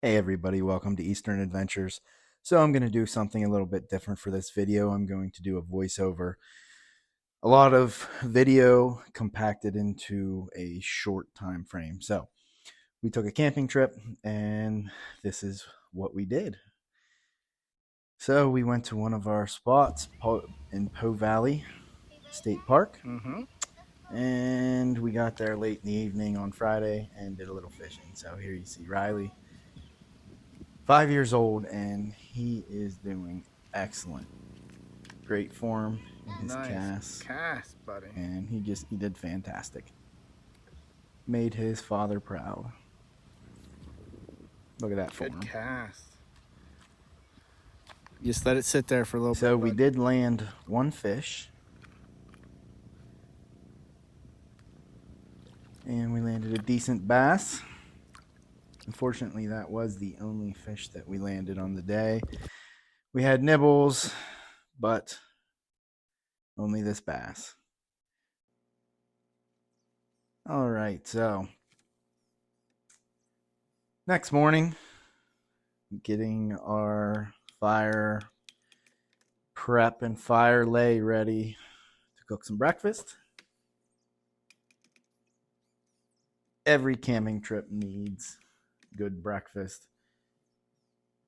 Hey everybody, welcome to Eastern Adventures. So I'm going to do something a little bit different for this video. I'm going to do a voiceover. A lot of video compacted into a short time frame. So we took a camping trip and this is what we did. So we went to one of our spots in Poe Valley State Park. Mm-hmm. And we got there late in the evening on Friday and did a little fishing. So here you see Riley, 5 years old, and he is doing excellent. Great form in his Nice cast, cast, buddy. and he did fantastic. Made his father proud. Look at that Good form. cast. Just let it sit there for a little So bit, we bud. did land one fish, and we landed a decent bass. Unfortunately, that was the only fish that we landed on the day. We had nibbles, but only this bass. All right, so next morning, getting our fire prep and fire lay ready to cook some breakfast. Every camping trip needs good breakfast.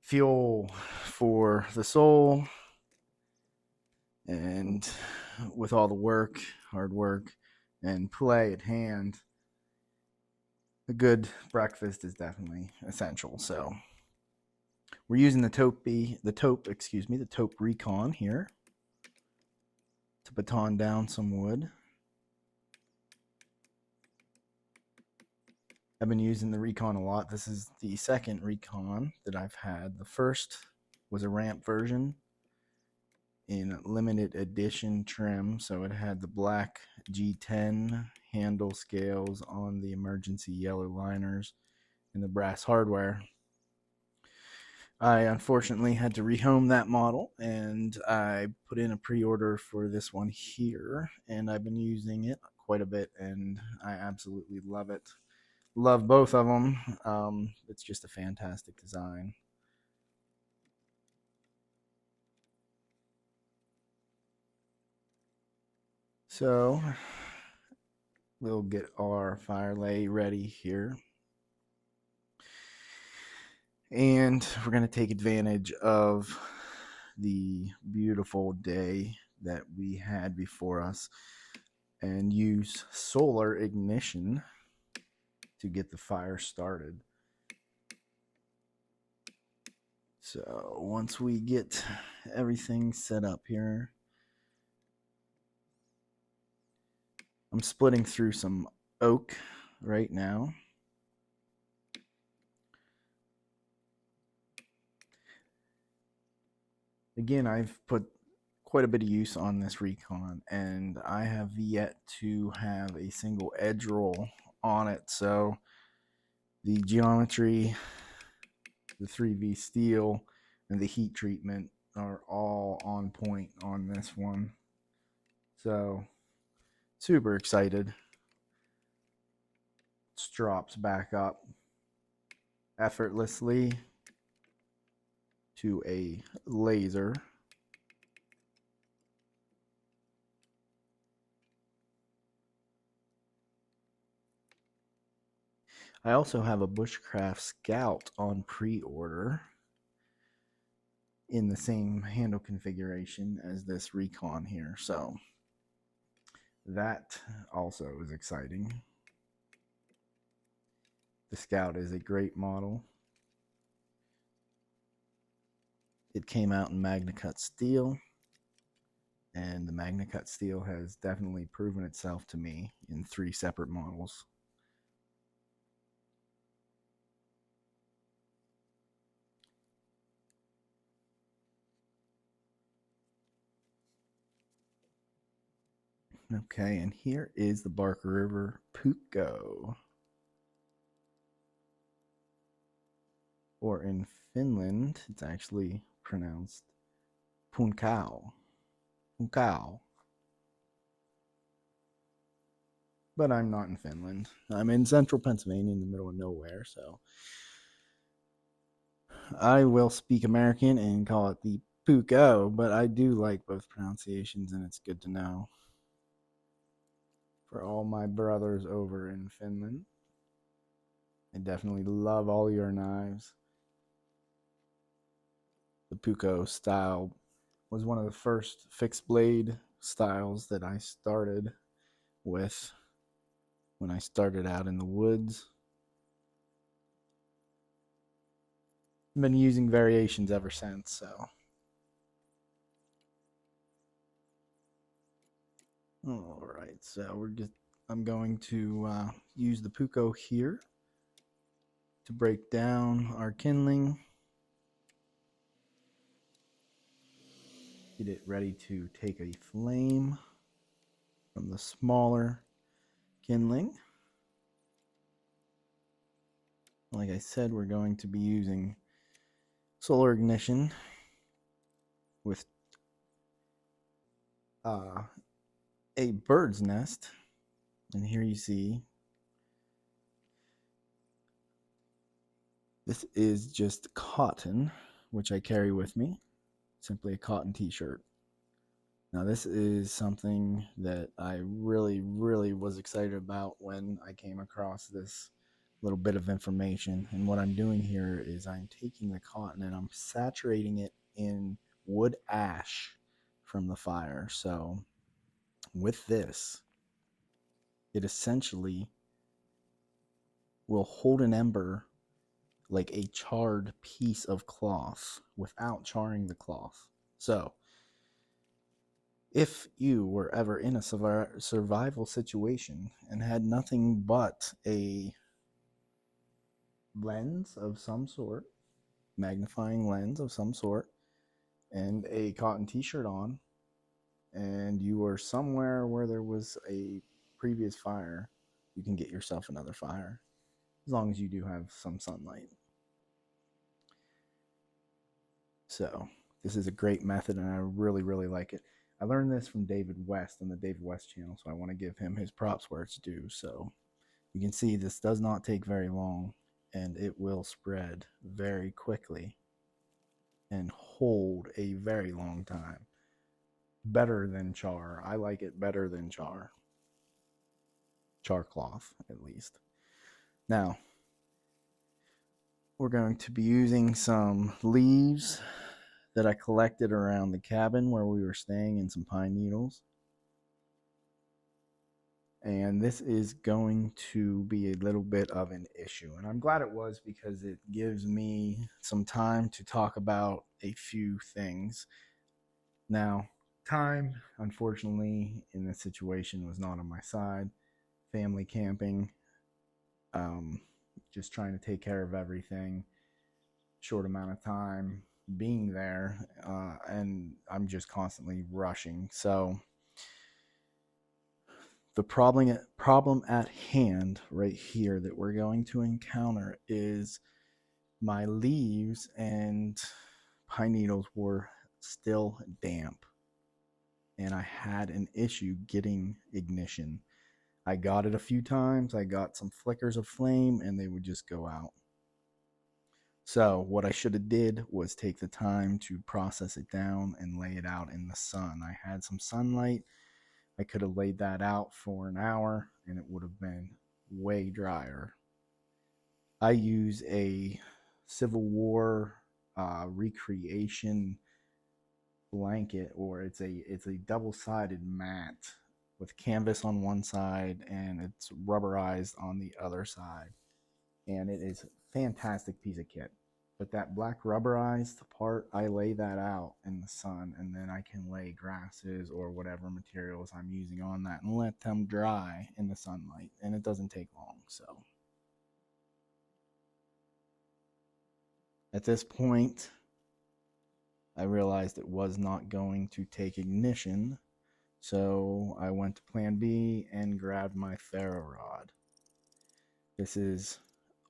Fuel for the soul, and with all the work, hard work, and play at hand, a good breakfast is definitely essential. So we're using the taupe Recon here to baton down some wood. I've been using the Recon a lot. This is the second Recon that I've had. The first was a ramp version in limited edition trim, so it had the black G10 handle scales on the emergency yellow liners and the brass hardware. I unfortunately had to rehome that model, and I put in a pre-order for this one here, and I've been using it quite a bit, and I absolutely love it. Love both of them. It's just a fantastic design. So we'll get our fire lay ready here. And we're going to take advantage of the beautiful day that we had before us and use solar ignition to get the fire started. So once we get everything set up here, I'm splitting through some oak right now. Again, I've put quite a bit of use on this Recon, and I have yet to have a single edge roll on it. So the geometry, the 3V steel, and the heat treatment are all on point on this one. So super excited. Drops back up effortlessly to a laser. I also have a Bushcraft Scout on pre-order in the same handle configuration as this Recon here. So that also is exciting. The Scout is a great model. It came out in Magna Cut steel, and the Magna Cut steel has definitely proven itself to me in 3 separate models. Okay, and here is the Barker River Puukko. Or in Finland, it's actually pronounced Puukko. Puukko. But I'm not in Finland. I'm in central Pennsylvania in the middle of nowhere, so I will speak American and call it the Puukko, but I do like both pronunciations, and it's good to know. For all my brothers over in Finland, I definitely love all your knives. The Puukko style was one of the first fixed blade styles that I started with when I started out in the woods. I've been using variations ever since, so. All right, so I'm going to use the Puukko here to break down our kindling. Get it ready to take a flame from the smaller kindling. Like I said, we're going to be using solar ignition with a bird's nest. And here you see this is just cotton, which I carry with me, simply a cotton t-shirt. Now this is something that I really was excited about when I came across this little bit of information. And what I'm doing here is I'm taking the cotton and I'm saturating it in wood ash from the fire. So with this, it essentially will hold an ember like a charred piece of cloth without charring the cloth. So if you were ever in a survival situation and had nothing but a lens of some sort, magnifying lens of some sort, and a cotton t-shirt on, and you were somewhere where there was a previous fire, you can get yourself another fire, as long as you do have some sunlight. So this is a great method, and I really like it. I learned this from David West on the David West channel, so I want to give him his props where it's due. So you can see this does not take very long, and it will spread very quickly and hold a very long time. Better than char. I like it better than char. Char cloth, at least. Now, we're going to be using some leaves that I collected around the cabin where we were staying, and some pine needles. And this is going to be a little bit of an issue. And I'm glad it was, because it gives me some time to talk about a few things. Now, time, unfortunately, in this situation was not on my side. Family camping, just trying to take care of everything, short amount of time being there, and I'm just constantly rushing. So the problem at hand right here that we're going to encounter is my leaves and pine needles were still damp, and I had an issue getting ignition. I got it a few times. I got some flickers of flame, and they would just go out. So what I should have did was take the time to process it down and lay it out in the sun. I had some sunlight. I could have laid that out for an hour, and it would have been way drier. I use a Civil War recreation blanket, or it's a double-sided mat with canvas on one side and it's rubberized on the other side, and it is a fantastic piece of kit. But that black rubberized part, I lay that out in the sun, and then I can lay grasses or whatever materials I'm using on that and let them dry in the sunlight, and it doesn't take long. So at this point, I realized it was not going to take ignition, so I went to plan B and grabbed my ferro rod. This is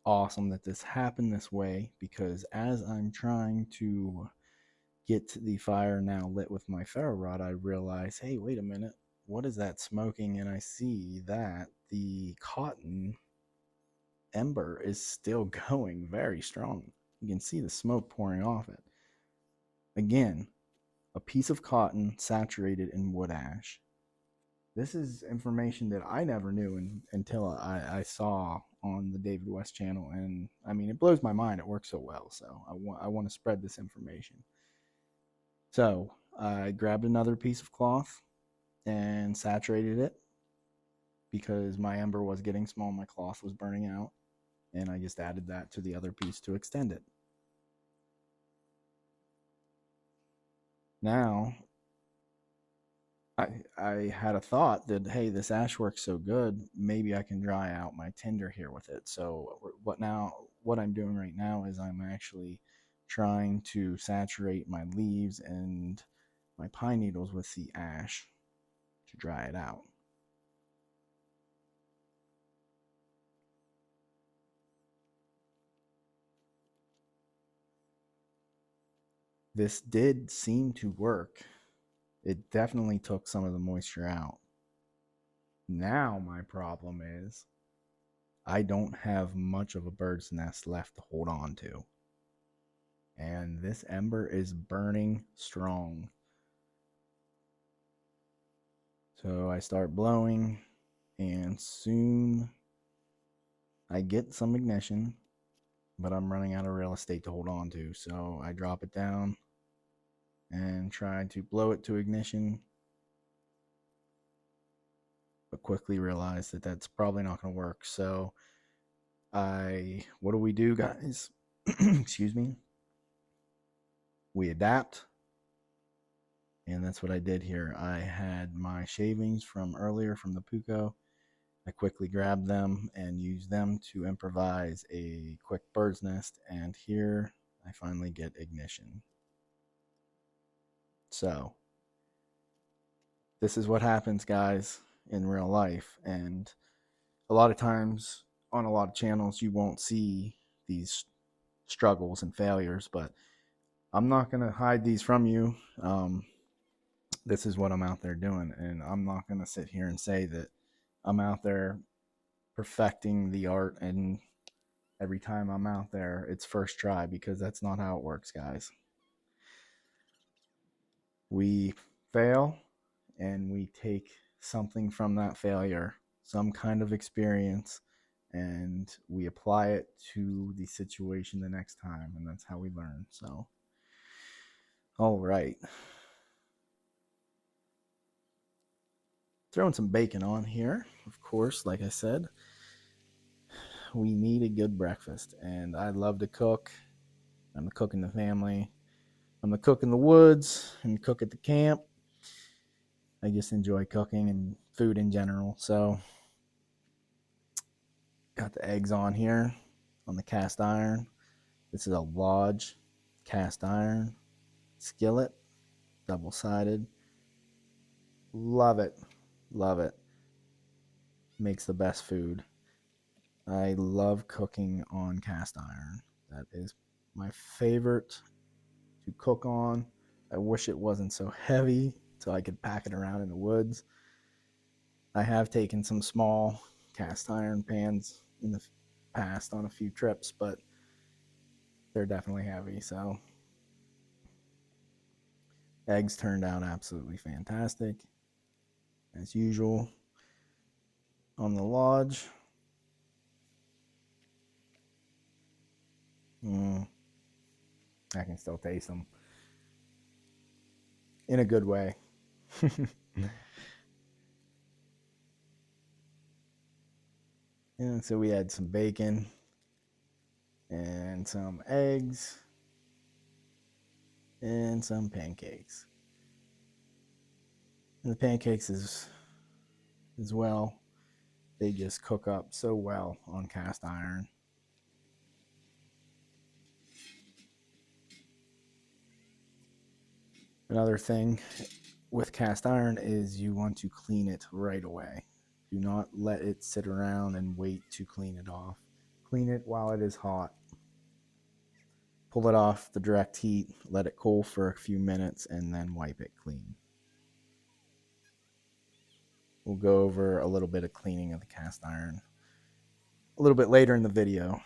awesome that this happened this way, because as I'm trying to get the fire now lit with my ferro rod, I realize, hey, wait a minute, what is that smoking? And I see that the cotton ember is still going very strong. You can see the smoke pouring off it. Again, a piece of cotton saturated in wood ash. This is information that I never knew until I saw on the David West channel. And I mean, it blows my mind. It works so well. So I want to spread this information. So I grabbed another piece of cloth and saturated it because my ember was getting small. My cloth was burning out. And I just added that to the other piece to extend it. Now, I had a thought that, hey, this ash works so good, maybe I can dry out my tinder here with it. So what I'm doing right now is I'm actually trying to saturate my leaves and my pine needles with the ash to dry it out. This did seem to work. It definitely took some of the moisture out. Now my problem is I don't have much of a bird's nest left to hold on to. And this ember is burning strong. So I start blowing, and soon I get some ignition, but I'm running out of real estate to hold on to. So I drop it down and try to blow it to ignition, but quickly realize that that's probably not going to work. So what do we do, guys? Excuse me. We adapt. And that's what I did here. I had my shavings from earlier from the Puukko. I quickly grabbed them and used them to improvise a quick bird's nest. And here I finally get ignition. So this is what happens, guys, in real life. And a lot of times on a lot of channels, you won't see these struggles and failures, but I'm not going to hide these from you. This is what I'm out there doing. And I'm not going to sit here and say that I'm out there perfecting the art and every time I'm out there it's first try, because that's not how it works, guys. We fail and we take something from that failure, some kind of experience, and we apply it to the situation the next time, and that's how we learn. So all right, throwing some bacon on here, of course. Like I said, we need a good breakfast, and I love to cook. I'm the cook in the family. I'm the cook in the woods and cook at the camp. I just enjoy cooking and food in general. So, got the eggs on here on the cast iron. This is a Lodge cast iron skillet, double sided. Love it. Love it. Makes the best food. I love cooking on cast iron. That is my favorite to cook on. I wish it wasn't so heavy so I could pack it around in the woods. I have taken some small cast iron pans in the past on a few trips, but they're definitely heavy. So eggs turned out absolutely fantastic as usual on the Lodge. I can still taste them in a good way. And so we had some bacon and some eggs and some pancakes. And the pancakes as well, they just cook up so well on cast iron. Another thing with cast iron is you want to clean it right away. Do not let it sit around and wait to clean it off. Clean it while it is hot. Pull it off the direct heat, let it cool for a few minutes, and then wipe it clean. We'll go over a little bit of cleaning of the cast iron a little bit later in the video.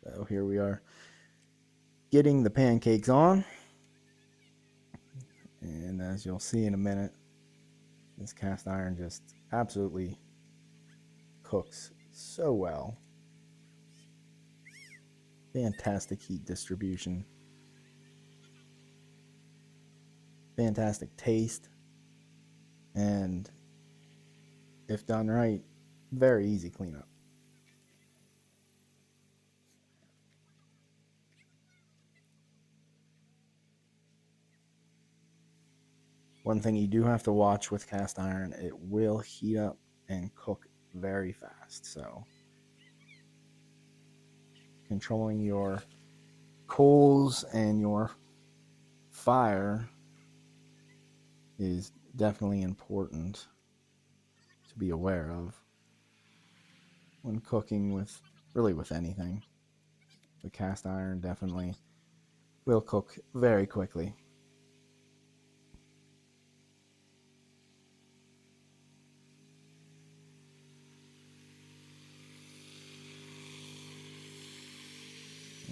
So here we are getting the pancakes on. And as you'll see in a minute, this cast iron just absolutely cooks so well. Fantastic heat distribution. Fantastic taste. And if done right, very easy cleanup. One thing you do have to watch with cast iron, it will heat up and cook very fast. So controlling your coals and your fire is definitely important to be aware of when cooking with anything. The cast iron definitely will cook very quickly.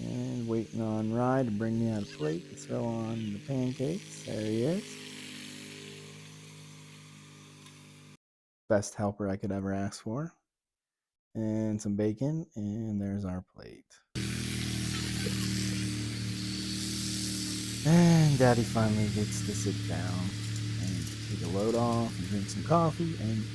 And waiting on Rye to bring me out a plate to throw on the pancakes. There he is. Best helper I could ever ask for. And some bacon, and there's our plate. And Daddy finally gets to sit down and take a load off and drink some coffee and eat.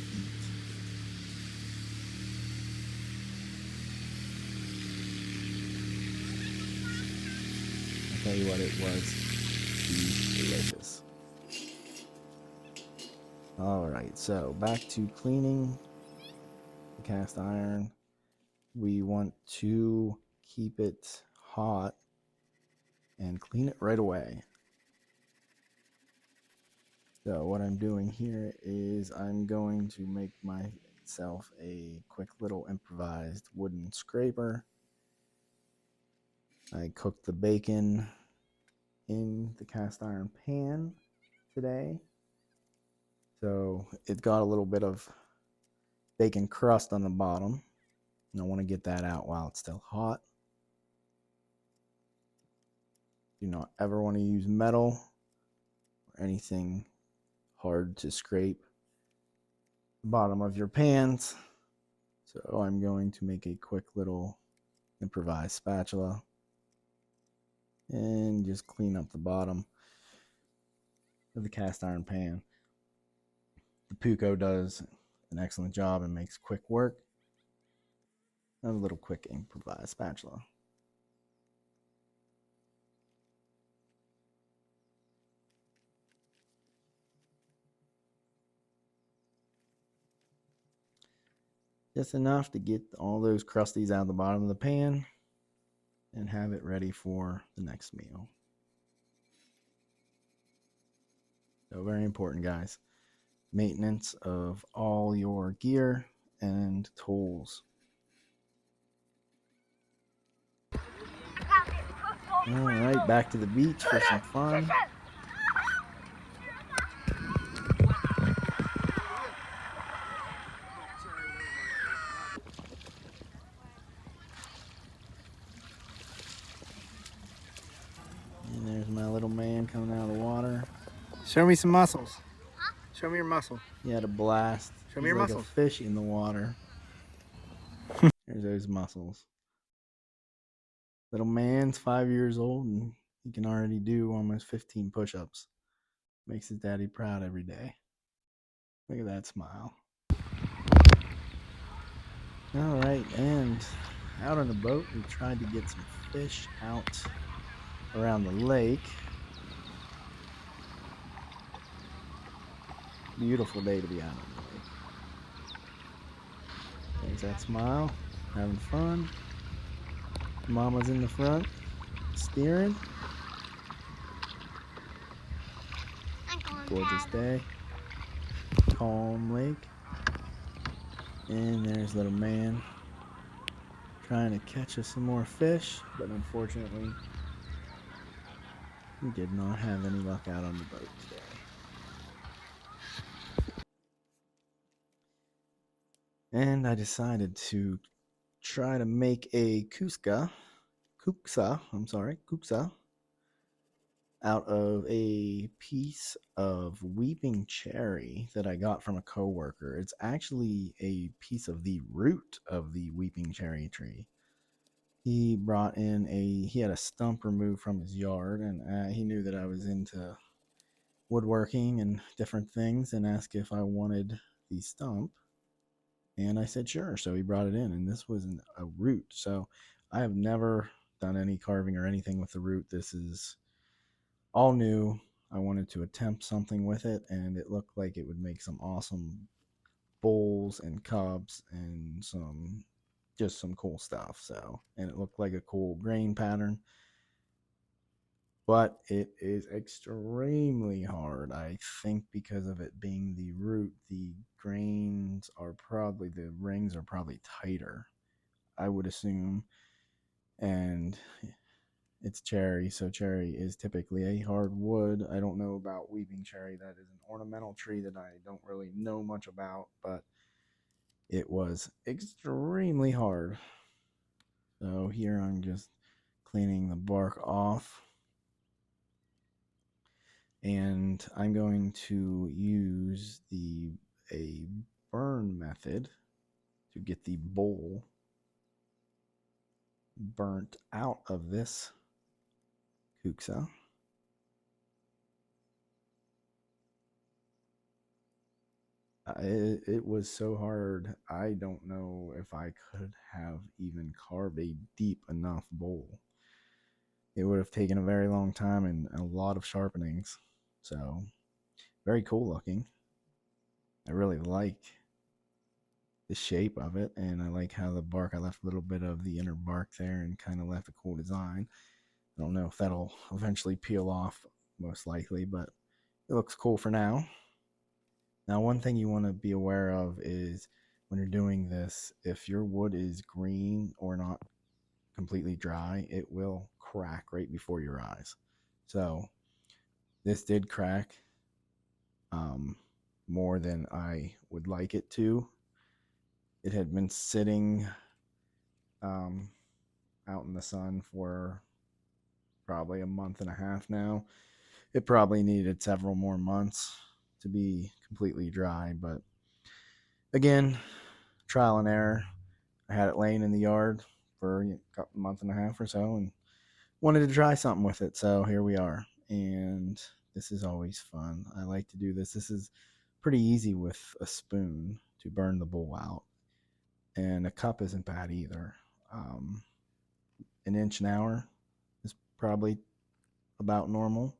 I tell you what, it was delicious. Alright, so back to cleaning the cast iron. We want to keep it hot and clean it right away. So what I'm doing here is I'm going to make myself a quick little improvised wooden scraper. I cooked the bacon in the cast iron pan today. So it got a little bit of bacon crust on the bottom. And I want to get that out while it's still hot. Do not ever want to use metal or anything hard to scrape the bottom of your pans. So I'm going to make a quick little improvised spatula and just clean up the bottom of the cast iron pan. The Puukko does an excellent job and makes quick work of a little quick improvised spatula. Just enough to get all those crusties out of the bottom of the pan and have it ready for the next meal. So very important, guys. Maintenance of all your gear and tools. Alright, back to the beach for some fun. And there's my little man coming out of the water. Show me some muscles. Show me your muscle. He had a blast. Show me your like muscles. A fish in the water. There's those muscles. Little man's 5 years old and he can already do almost 15 push-ups. Makes his daddy proud every day. Look at that smile. Alright, and out on the boat, we tried to get some fish out around the lake. Beautiful day to be out on the lake. There's that smile, having fun. Mama's in the front, steering. Gorgeous day. Calm lake. And there's little man trying to catch us some more fish, but unfortunately we did not have any luck out on the boat today. And I decided to try to make a kuksa kuksa, out of a piece of weeping cherry that I got from a coworker. It's actually a piece of the root of the weeping cherry tree. He brought in he had a stump removed from his yard, and he knew that I was into woodworking and different things, and asked if I wanted the stump, and I said sure. So he brought it in, and this was a root. So I have never done any carving or anything with the root. This is all new. I wanted to attempt something with it, and it looked like it would make some awesome bowls and cups and some cool stuff. So, and it looked like a cool grain pattern, but it is extremely hard. I think because of it being the root, the rings are probably tighter, I would assume. And it's cherry, so cherry is typically a hard wood. I don't know about weeping cherry. That is an ornamental tree that I don't really know much about, but it was extremely hard. So here I'm just cleaning the bark off, and I'm going to use a burn method to get the bowl burnt out of this kuksa. It was so hard. I don't know if I could have even carved a deep enough bowl. It would have taken a very long time and a lot of sharpenings. So, very cool looking. I really like the shape of it, and I like how the bark, I left a little bit of the inner bark there and kind of left a cool design. I don't know if that'll eventually peel off, most likely, but it looks cool for now. Now, one thing you want to be aware of is when you're doing this, if your wood is green or not completely dry, it will crack right before your eyes. So this did crack um, more than I would like it to. It had been sitting um, out in the sun for probably a month and a half now. It probably needed several more months to be completely dry, but again, trial and error. I had it laying in the yard for a month and a half or so, and wanted to try something with it. So here we are, and this is always fun. I like to do this. This is pretty easy with a spoon to burn the bowl out, and a cup isn't bad either. Um, an inch an hour is probably about normal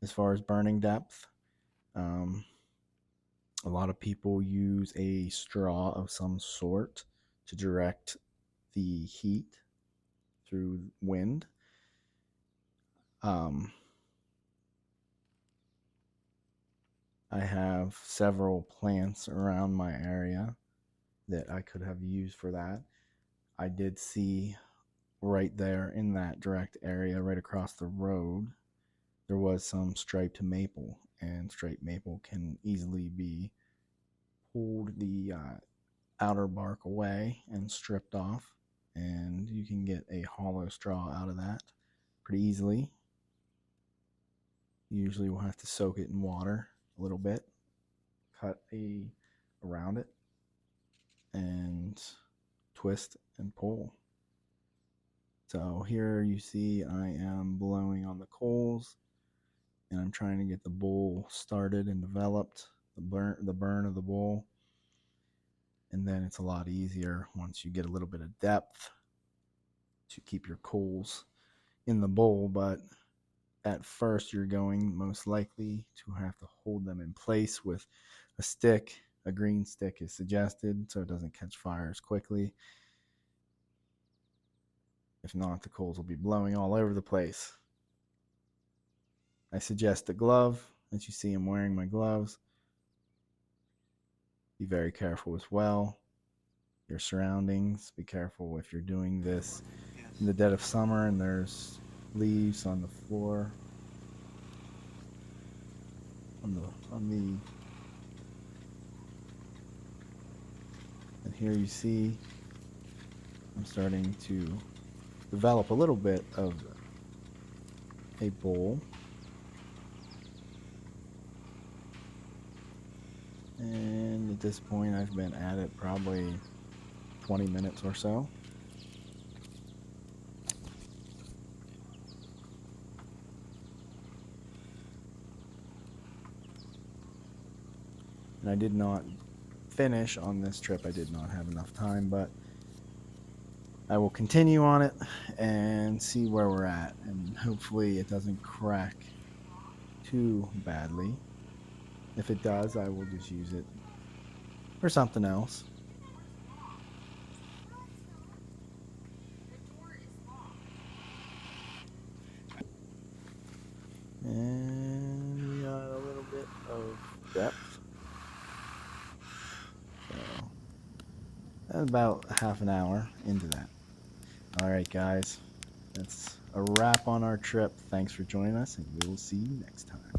as far as burning depth. Um, a lot of people use a straw of some sort to direct the heat through wind. Um, I have several plants around my area that I could have used for that. I did see right there in that direct area, right across the road, there was some striped maple, and striped maple can easily be pulled the outer bark away and stripped off, and you can get a hollow straw out of that pretty easily. Usually we'll have to soak it in water a little bit, cut around it, and twist and pull. So here you see I am blowing on the coals, and I'm trying to get the bowl started and developed, the burn of the bowl. And then it's a lot easier once you get a little bit of depth to keep your coals in the bowl. But at first you're going most likely to have to hold them in place with a stick. A green stick is suggested so it doesn't catch fire as quickly. If not, the coals will be blowing all over the place. I suggest a glove. As you see, I'm wearing my gloves. Be very careful as well. Your surroundings. Be careful if you're doing this in the dead of summer and there's leaves on the floor. And here you see I'm starting to develop a little bit of a bowl. And at this point, I've been at it probably 20 minutes or so. And I did not finish on this trip. I did not have enough time, but I will continue on it and see where we're at. And hopefully it doesn't crack too badly. If it does, I will just use it for something else. And we got a little bit of depth. So that's about half an hour into that. All right, guys, that's a wrap on our trip. Thanks for joining us, and we will see you next time.